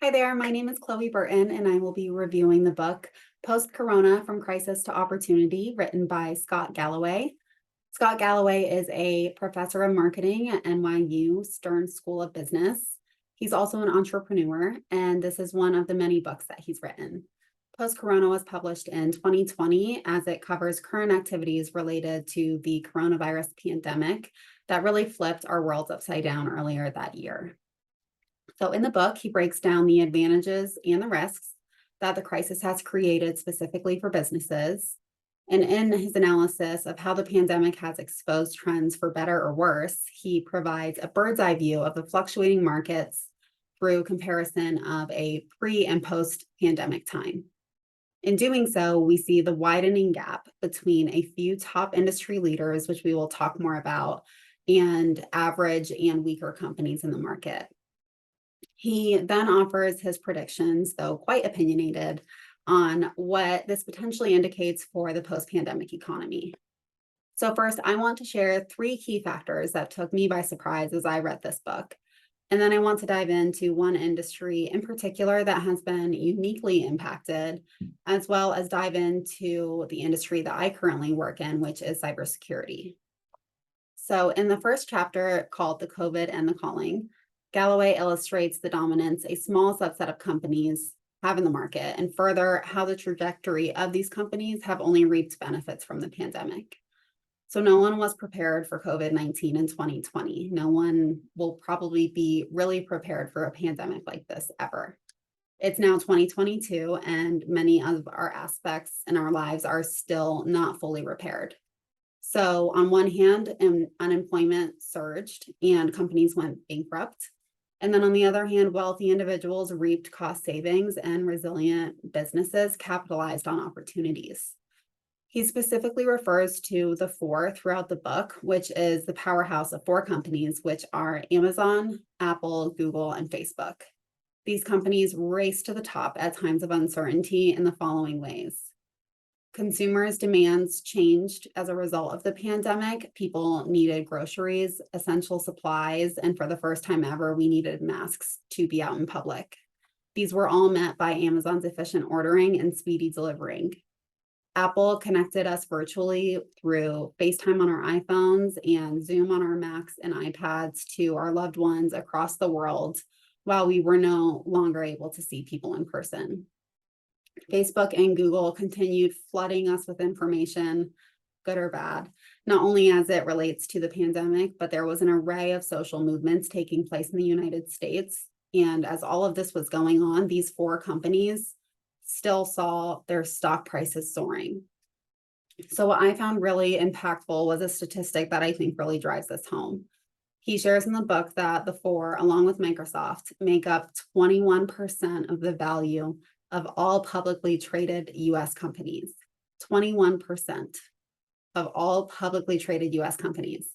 Hi there, my name is Chloe Burton, and I will be reviewing the book Post-Corona From Crisis to Opportunity, written by Scott Galloway. Scott Galloway is a professor of marketing at NYU Stern School of Business. He's also an entrepreneur, and this is one of the many books that he's written. Post-Corona was published in 2020 as it covers current activities related to the coronavirus pandemic that really flipped our world upside down earlier that year. So in the book, he breaks down the advantages and the risks that the crisis has created specifically for businesses. And in his analysis of how the pandemic has exposed trends for better or worse, he provides a bird's eye view of the fluctuating markets through comparison of a pre and post pandemic time. In doing so, we see the widening gap between a few top industry leaders, which we will talk more about, and average and weaker companies in the market. He then offers his predictions, though quite opinionated, on what this potentially indicates for the post-pandemic economy. So first, I want to share three key factors that took me by surprise as I read this book. And then I want to dive into one industry in particular that has been uniquely impacted, as well as dive into the industry that I currently work in, which is cybersecurity. So in the first chapter called The COVID and the Calling, Galloway illustrates the dominance a small subset of companies have in the market, and further, how the trajectory of these companies have only reaped benefits from the pandemic. So no one was prepared for COVID-19 in 2020. No one will probably be really prepared for a pandemic like this ever. It's now 2022, and many of our aspects in our lives are still not fully repaired. So on one hand, unemployment surged and companies went bankrupt. And then on the other hand, wealthy individuals reaped cost savings and resilient businesses capitalized on opportunities. He specifically refers to the four throughout the book, which is the powerhouse of four companies, which are Amazon, Apple, Google, and Facebook. These companies raced to the top at times of uncertainty in the following ways. Consumers' demands changed as a result of the pandemic. People needed groceries, essential supplies, and for the first time ever, we needed masks to be out in public. These were all met by Amazon's efficient ordering and speedy delivering. Apple connected us virtually through FaceTime on our iPhones and Zoom on our Macs and iPads to our loved ones across the world while we were no longer able to see people in person. Facebook and Google continued flooding us with information, good or bad, not only as it relates to the pandemic, but there was an array of social movements taking place in the United States. And as all of this was going on, these four companies still saw their stock prices soaring. So what I found really impactful was a statistic that I think really drives this home. He shares in the book that the four, along with Microsoft, make up 21% of the value of all publicly traded US companies. 21% of all publicly traded US companies.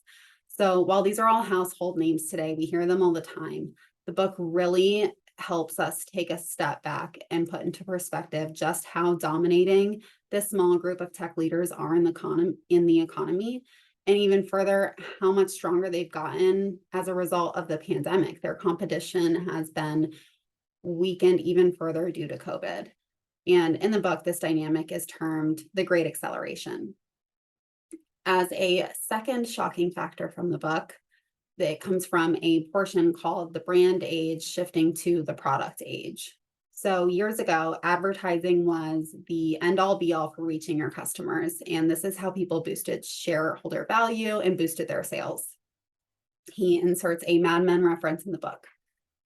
So while these are all household names today, we hear them all the time. The book really helps us take a step back and put into perspective just how dominating this small group of tech leaders are in the economy, and even further, how much stronger they've gotten as a result of the pandemic. Their competition has been weakened even further due to COVID. And in the book, this dynamic is termed the Great Acceleration. As a second shocking factor from the book, that comes from a portion called the brand age shifting to the product age. So years ago, advertising was the end all be all for reaching your customers. And this is how people boosted shareholder value and boosted their sales. He inserts a Mad Men reference in the book.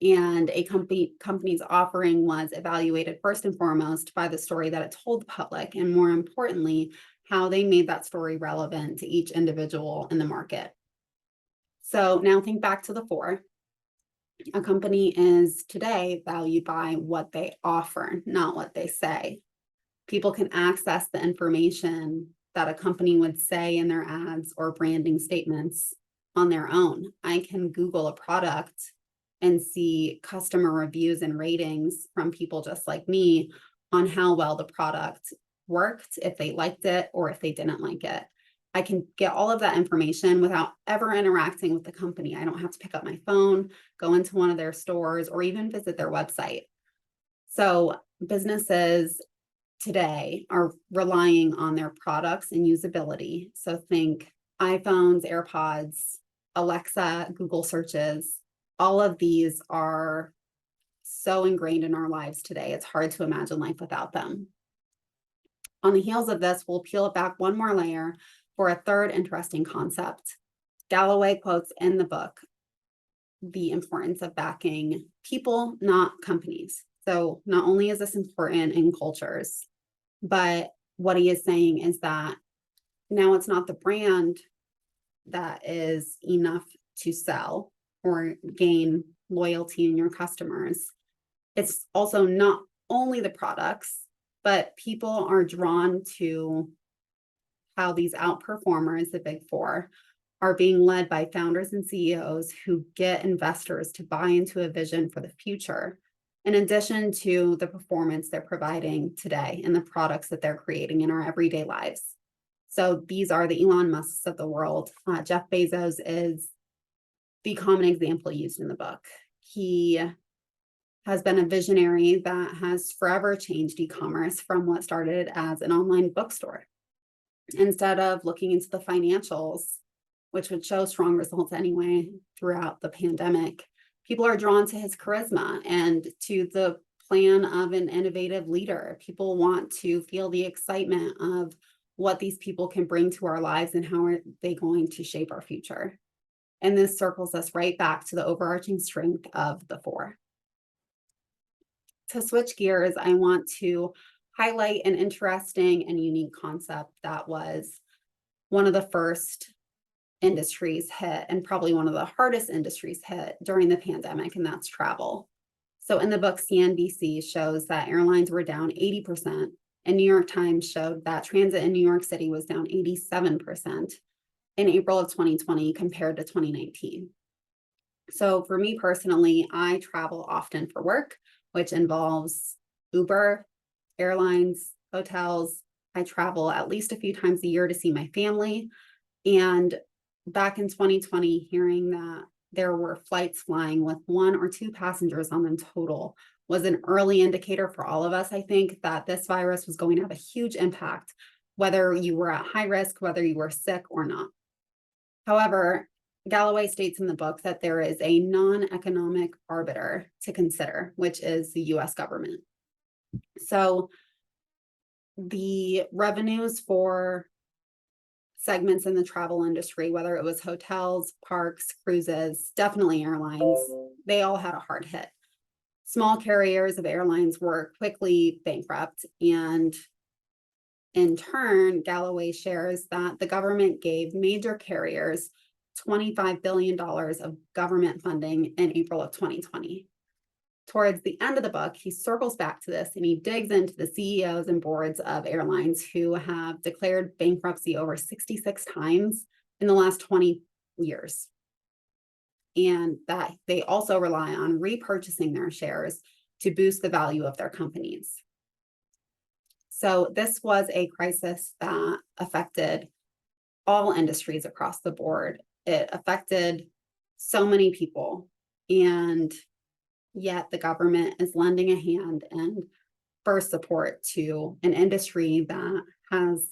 And a company's offering was evaluated first and foremost by the story that it told the public, and more importantly, how they made that story relevant to each individual in the market. So now think back to the four. A company is today valued by what they offer, not what they say. People can access the information that a company would say in their ads or branding statements on their own. I can Google a product and see customer reviews and ratings from people just like me on how well the product worked, if they liked it or if they didn't like it. I can get all of that information without ever interacting with the company. I don't have to pick up my phone, go into one of their stores, or even visit their website. So businesses today are relying on their products and usability. So think iPhones, AirPods, Alexa, Google searches. All of these are so ingrained in our lives today. It's hard to imagine life without them. On the heels of this, we'll peel it back one more layer for a third interesting concept. Galloway quotes in the book the importance of backing people, not companies. So not only is this important in cultures, but what he is saying is that now it's not the brand that is enough to sell or gain loyalty in your customers. It's also not only the products, but people are drawn to how these outperformers, the big four, are being led by founders and CEOs who get investors to buy into a vision for the future, in addition to the performance they're providing today and the products that they're creating in our everyday lives. So these are the Elon Musks of the world. Jeff Bezos is the common example used in the book. He has been a visionary that has forever changed e-commerce from what started as an online bookstore. Instead of looking into the financials, which would show strong results anyway throughout the pandemic, people are drawn to his charisma and to the plan of an innovative leader. People want to feel the excitement of what these people can bring to our lives and how are they going to shape our future. And this circles us right back to the overarching strength of the four. To switch gears, I want to highlight an interesting and unique concept that was one of the first industries hit and probably one of the hardest industries hit during the pandemic, and that's travel. So in the book, CNBC shows that airlines were down 80%, and New York Times showed that transit in New York City was down 87% in April of 2020 compared to 2019. So for me personally, I travel often for work, which involves Uber, airlines, hotels. I travel at least a few times a year to see my family. And back in 2020, hearing that there were flights flying with 1 or 2 passengers on them total was an early indicator for all of us, I think, that this virus was going to have a huge impact, whether you were at high risk, whether you were sick or not. However, Galloway states in the book that there is a non-economic arbiter to consider, which is the US government. So the revenues for segments in the travel industry, whether it was hotels, parks, cruises, definitely airlines, they all had a hard hit. Small carriers of airlines were quickly bankrupt, and in turn, Galloway shares that the government gave major carriers $25 billion of government funding in April of 2020. Towards the end of the book, he circles back to this and he digs into the CEOs and boards of airlines who have declared bankruptcy over 66 times in the last 20 years. And that they also rely on repurchasing their shares to boost the value of their companies. So this was a crisis that affected all industries across the board. It affected so many people, and yet the government is lending a hand and first support to an industry that has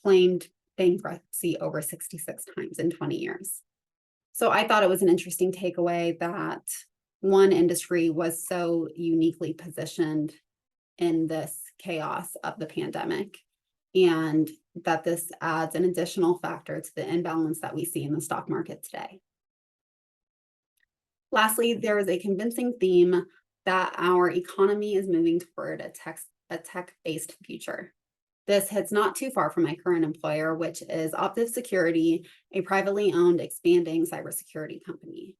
claimed bankruptcy over 66 times in 20 years. So I thought it was an interesting takeaway that one industry was so uniquely positioned in this chaos of the pandemic, and that this adds an additional factor to the imbalance that we see in the stock market today. Lastly, there is a convincing theme that our economy is moving toward a tech-based future. This hits not too far from my current employer, which is Optiv Security, a privately owned, expanding cybersecurity company.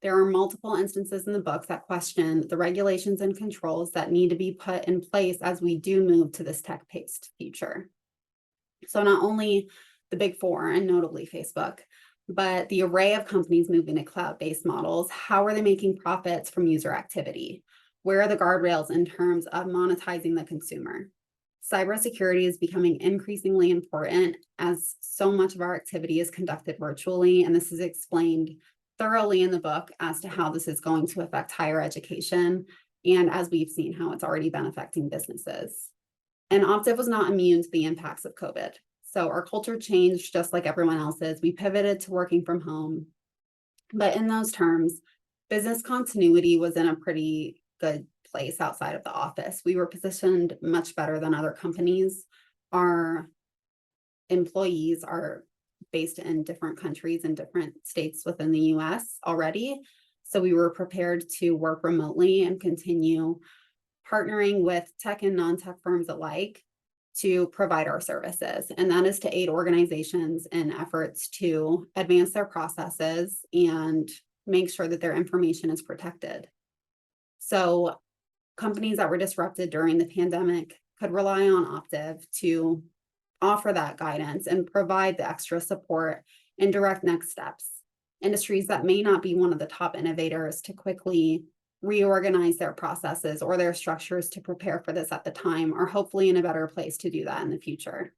There are multiple instances in the book that question the regulations and controls that need to be put in place as we do move to this tech-based future. So not only the big four, and notably Facebook, but the array of companies moving to cloud-based models. How are they making profits from user activity? Where are the guardrails in terms of monetizing the consumer? Cybersecurity is becoming increasingly important as so much of our activity is conducted virtually, and this is explained thoroughly in the book as to how this is going to affect higher education and as we've seen how it's already been affecting businesses. And Optiv was not immune to the impacts of COVID. So our culture changed just like everyone else's. We pivoted to working from home. But in those terms, business continuity was in a pretty good place outside of the office. We were positioned much better than other companies. Our employees are based in different countries and different states within the US already. So we were prepared to work remotely and continue partnering with tech and non-tech firms alike to provide our services. And that is to aid organizations in efforts to advance their processes and make sure that their information is protected. So companies that were disrupted during the pandemic could rely on Optiv to offer that guidance and provide the extra support and direct next steps. Industries that may not be one of the top innovators to quickly reorganize their processes or their structures to prepare for this at the time are hopefully in a better place to do that in the future.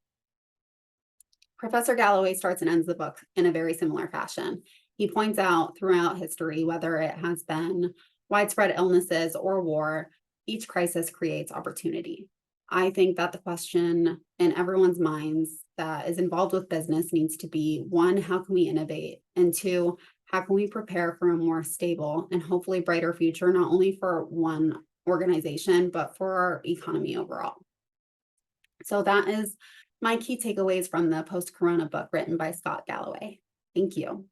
Professor Galloway starts and ends the book in a very similar fashion. He points out throughout history, whether it has been widespread illnesses or war, each crisis creates opportunity. I think that the question in everyone's minds that is involved with business needs to be, one, how can we innovate? And two, how can we prepare for a more stable and hopefully brighter future, not only for one organization, but for our economy overall? So that is my key takeaways from the post-corona book written by Scott Galloway. Thank you.